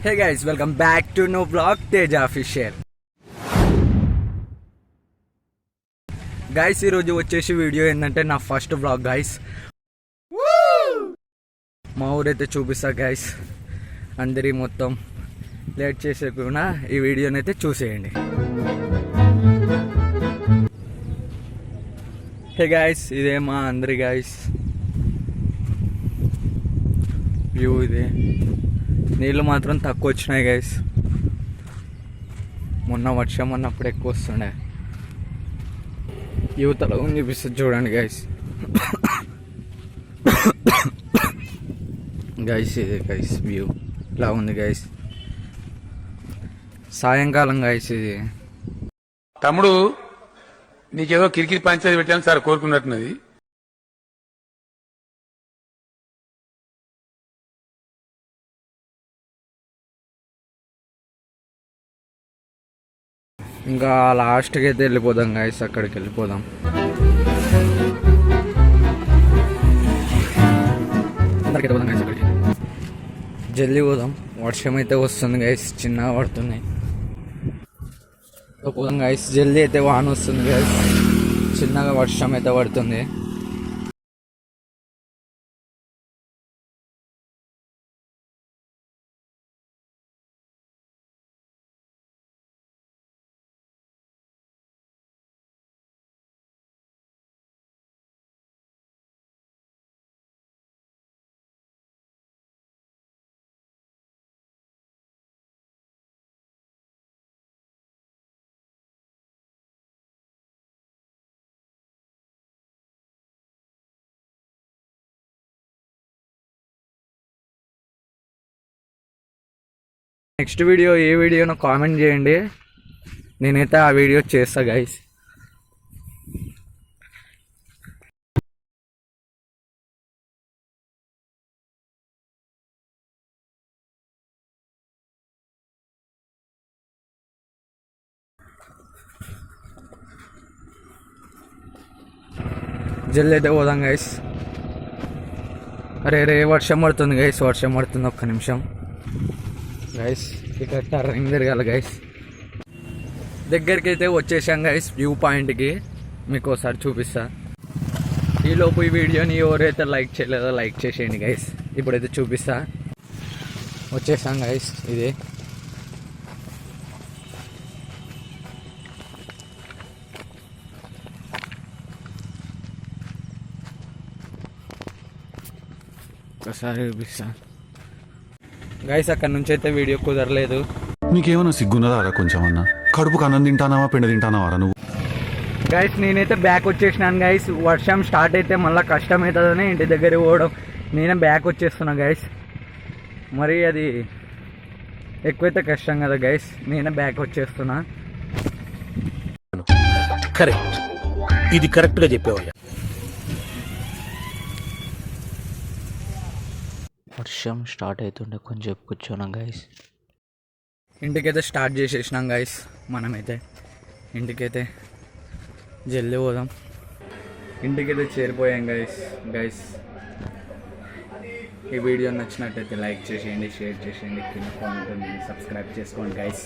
Hey guys, welcome back to know blog Teja official. Guys, ఈరోజు వచ్చేసి video ఏంటంటే నా ఫస్ట్ బ్లాగ్ గైస్. మా ఊరైతే చూపిస్తా గైస్. అందరి మొత్తం లేట్ చేసేకుండా ఈ వీడియోని అయితే చూసేయండి. హే గైస్, ఇదే మా అందరి గైస్ వ్యూ. ఇదే నీళ్ళు మాత్రం తక్కువ వచ్చినాయి గైస్. మొన్న వర్షం అన్నప్పుడు ఎక్కువ వస్తుండే. యువతలో చూపిస్తుంది చూడండి గైస్. గైస్ ఇదే గైస్ వ్యూ ఇలా ఉంది గైస్. సాయంకాలం గైస్ ఇది. తమ్ముడు నీకేదో కిరికిరి పంచాయతీ పెట్టాలని సార్ కోరుకున్నట్టున్నది. ఇంకా లాస్ట్కి అయితే వెళ్ళిపోదాం గైస్. అక్కడికి వెళ్ళిపోదాం. అందరికి వెళ్ళిపోదాం గైస్ అక్కడికి. జల్దీ పోదాం. వర్షం అయితే వస్తుంది గైస్, చిన్నగా పడుతుంది. పోదాం గైస్. జల్దీ అయితే వాన వస్తుంది గైస్, చిన్నగా వర్షం అయితే పడుతుంది. నెక్స్ట్ వీడియో ఏ వీడియోనో కామెంట్ చేయండి, నేనైతే ఆ వీడియో చేస్తా గైస్. జల్ది అయితే పోదాం గైస్. రే వర్షం పడుతుంది గైస్, వర్షం పడుతుంది. ఒక్క నిమిషం గైస్, ఇక్కడ టర్నింగ్ తిరగాలి గైస్. దగ్గరికి అయితే వచ్చేసాం గైస్ వ్యూ పాయింట్కి. మీకు ఒకసారి చూపిస్తా. ఈలోపు ఈ వీడియోని ఎవరైతే లైక్ చేయలేదో లైక్ చేసేయండి గైస్. ఇప్పుడైతే చూపిస్తా. వచ్చేసాం గైస్. ఇది ఒకసారి చూపిస్తా గైస్. అక్కడ నుంచి అయితే వీడియో కుదరలేదు. నీకేమన్నా సిగ్గున్నదారా కొంచెం అన్నా? కడుపుకు అన్నం తింటానావా పెండ తింటానావారా నువ్వు? గైస్ నేనైతే బ్యాక్ వచ్చేసినాను గైస్. వర్షం స్టార్ట్ అయితే మళ్ళీ కష్టం అవుతుందని ఇంటి దగ్గర పోవడం. నేనే బ్యాక్ వచ్చేస్తున్నా గైస్. మరి అది ఎక్కువైతే కష్టం కదా గైస్, నేనే బ్యాక్ వచ్చేస్తున్నా. కరెక్ట్, ఇది కరెక్ట్గా చెప్పేవయ్యా. వర్షం స్టార్ట్ అవుతుండే కొంచెం కూర్చున్నాం గైస్. ఇంటికైతే స్టార్ట్ చేసేసినాం గైస్. మనమైతే ఇంటికైతే జల్దీ పోదాం. ఇంటికైతే చేరిపోయాం గైస్. ఈ వీడియో నచ్చినట్టయితే లైక్ చేసేయండి, షేర్ చేసేయండి, కింద కామెంట్ ఉంది, సబ్స్క్రైబ్ చేసుకోండి గైస్.